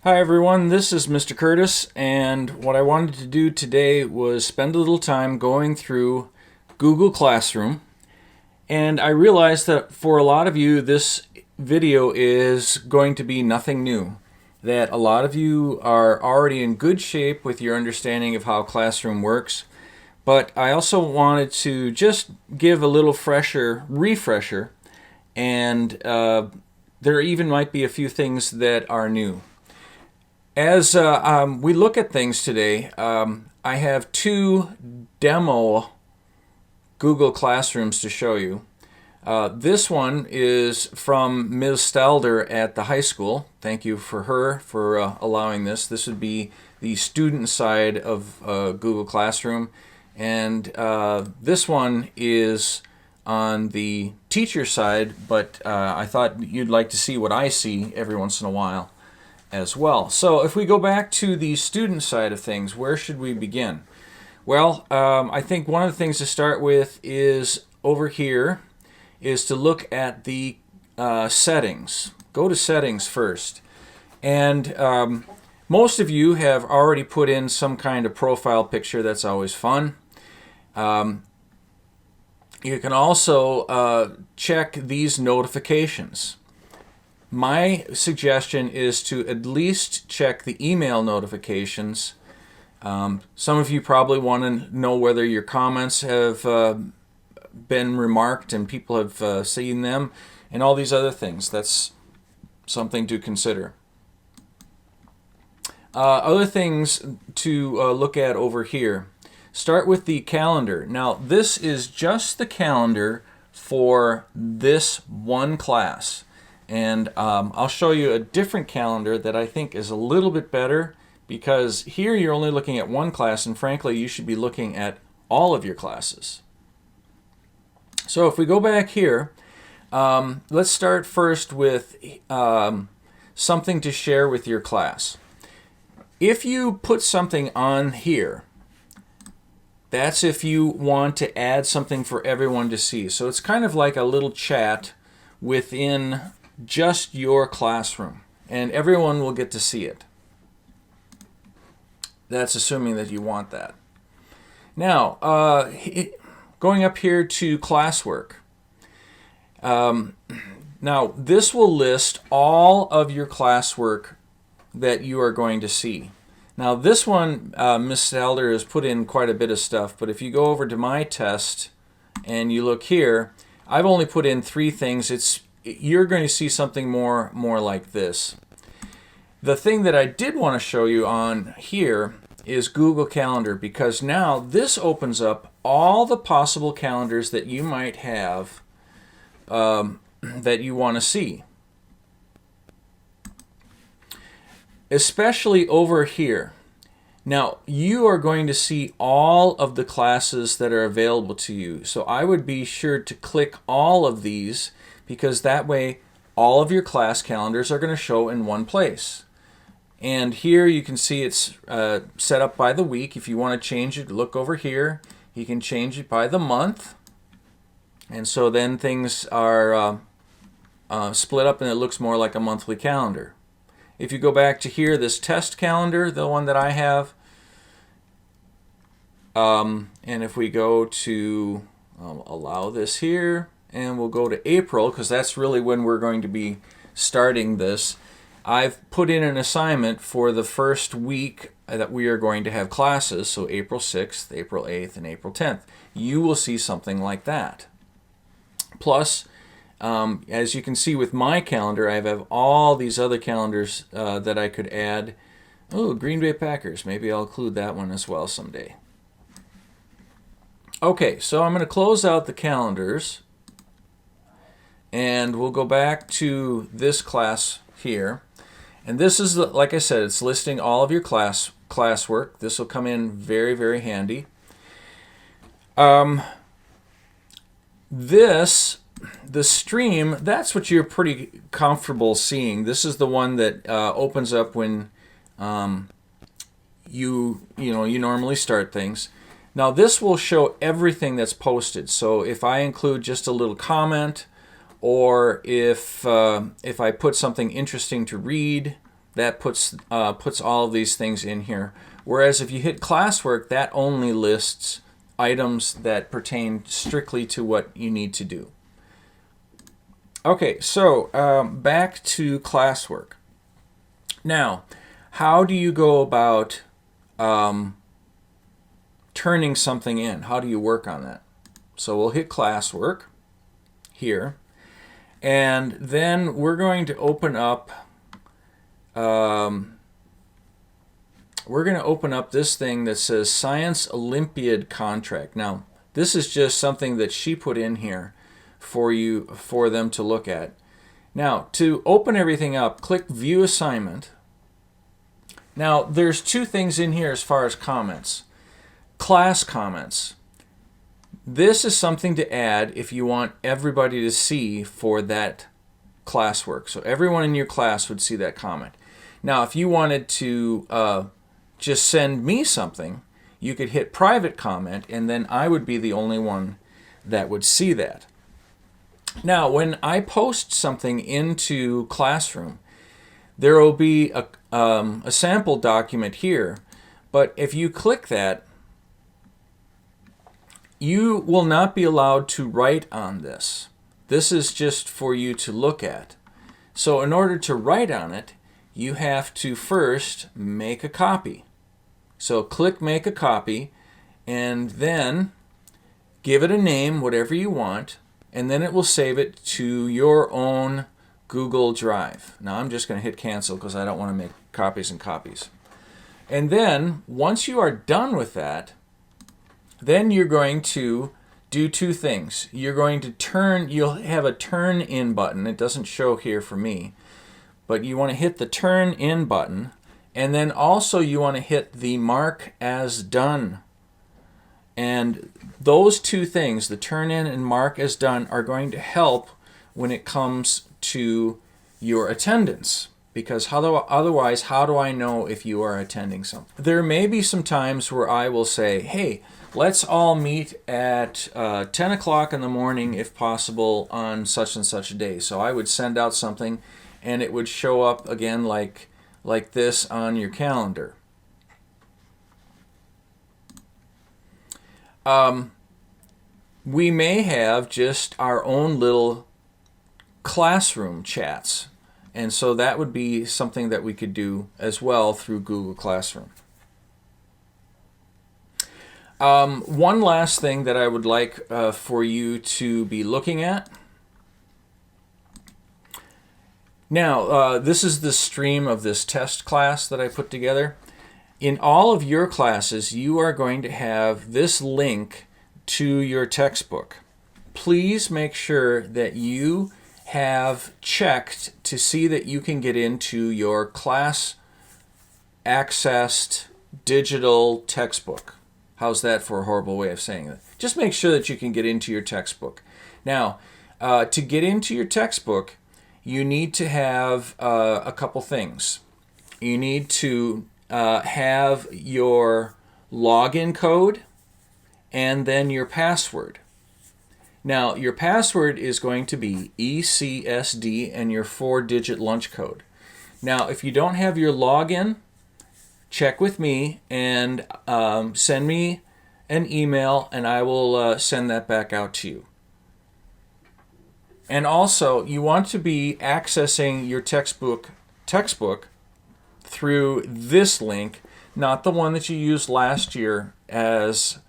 Hi everyone, this is Mr. Curtis, and what I wanted to do today was spend a little time going through Google Classroom. And I realized that for a lot of you, this video is going to be nothing new. That a lot of you are already in good shape with your understanding of how Classroom works. But I also wanted to just give a little refresher, and there even might be a few things that are new. As we look at things today, I have two demo Google Classrooms to show you. This one is from Ms. Stalder at the high school. Thank you for her for allowing this. This would be the student side of Google Classroom. And this one is on the teacher side, but I thought you'd like to see what I see every once in a while as well. So if we go back to the student side of things, where should we begin? Well, I think one of the things to start with is over here is to look at the settings. Go to settings first. And most of you have already put in some kind of profile picture. That's always fun. You can also check these notifications. My suggestion is to at least check the email notifications. Some of you probably want to know whether your comments have been remarked and people have seen them and all these other things. That's something to consider. Other things to look at over here. Start with the calendar. Now, this is just the calendar for this one class. And I'll show you a different calendar that I think is a little bit better, because here you're only looking at one class, and frankly you should be looking at all of your classes. So if we go back here, let's start first with something to share with your class. If you put something on here, that's if you want to add something for everyone to see. So it's kind of like a little chat within just your classroom, and everyone will get to see it. That's assuming that you want that. Now, going up here to classwork. Now, this will list all of your classwork that you are going to see. Now, this one, Ms. Stalder has put in quite a bit of stuff, but if you go over to my test and you look here, I've only put in 3 things. You're going to see something more like this. The thing that I did want to show you on here is Google Calendar, because now this opens up all the possible calendars that you might have that you want to see. Especially over here. Now, you are going to see all of the classes that are available to you. So I would be sure to click all of these, because that way all of your class calendars are going to show in one place. And here you can see it's set up by the week. If you want to change it, look over here. You can change it by the month. And so then things are split up and it looks more like a monthly calendar. If you go back to here, this test calendar, the one that I have, and if we go to allow this here, and we'll go to April, because that's really when we're going to be starting this. I've put in an assignment for the first week that we are going to have classes, so April 6th, April 8th, and April 10th. You will see something like that. Plus, as you can see with my calendar, I have all these other calendars that I could add. Oh, Green Bay Packers. Maybe I'll include that one as well someday. Okay, so I'm going to close out the calendars. And we'll go back to this class here. And this is, like I said, it's listing all of your classwork. This will come in very, very handy. The stream, that's what you're pretty comfortable seeing. This is the one that opens up when you normally start things. Now this will show everything that's posted. So if I include just a little comment, or if I put something interesting to read, that puts all of these things in here. Whereas if you hit classwork, that only lists items that pertain strictly to what you need to do. Okay, so back to classwork. Now, how do you go about turning something in? How do you work on that? So we'll hit classwork here, and then we're going to open up this thing that says Science Olympiad Contract. Now, this is just something that she put in here for them to look at. Now, to open everything up, click View Assignment. Now, there's two things in here as far as comments. Class comments. This is something to add if you want everybody to see for that classwork. So everyone in your class would see that comment. Now, if you wanted to just send me something, you could hit private comment, and then I would be the only one that would see that. Now, when I post something into Classroom, there will be a sample document here, but if you click that, you will not be allowed to write on this. This is just for you to look at. So in order to write on it, you have to first make a copy. So click Make a Copy, and then give it a name, whatever you want, and then it will save it to your own Google Drive. Now I'm just going to hit cancel because I don't want to make copies and copies. And then once you are done with that, then you're going to do two things. You're going to you'll have a turn in button. It doesn't show here for me, but you want to hit the turn in button, and then also you want to hit the mark as done. And those two things, the turn in and mark as done, are going to help when it comes to your attendance. Because otherwise, how do I know if you are attending something? There may be some times where I will say, hey, let's all meet at 10 o'clock in the morning, if possible, on such and such a day. So I would send out something, and it would show up again like this on your calendar. We may have just our own little classroom chats. And so that would be something that we could do as well through Google Classroom. One last thing that I would like for you to be looking at. Now, this is the stream of this test class that I put together. In all of your classes, you are going to have this link to your textbook. Please make sure that you have checked to see that you can get into your class accessed digital textbook. How's that for a horrible way of saying it? Just make sure that you can get into your textbook. Now, to get into your textbook, you need to have a couple things. You need to have your login code and then your password. Now, your password is going to be ECSD and your 4-digit lunch code. Now, if you don't have your login, check with me and send me an email, and I will send that back out to you. And also, you want to be accessing your textbook through this link, not the one that you used last year as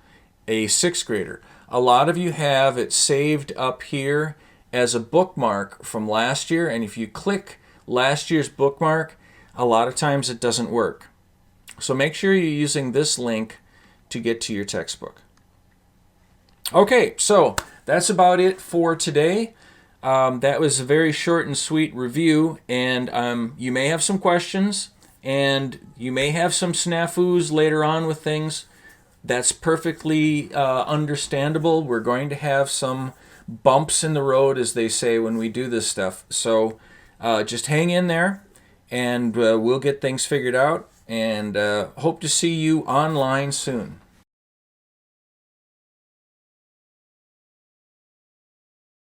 a 6th grader. A lot of you have it saved up here as a bookmark from last year, and if you click last year's bookmark, a lot of times it doesn't work. So make sure you're using this link to get to your textbook. Okay, so that's about it for today. That was a very short and sweet review, and you may have some questions, and you may have some snafus later on with things. That's perfectly understandable. We're going to have some bumps in the road, as they say, when we do this stuff. So just hang in there, and we'll get things figured out, and hope to see you online soon.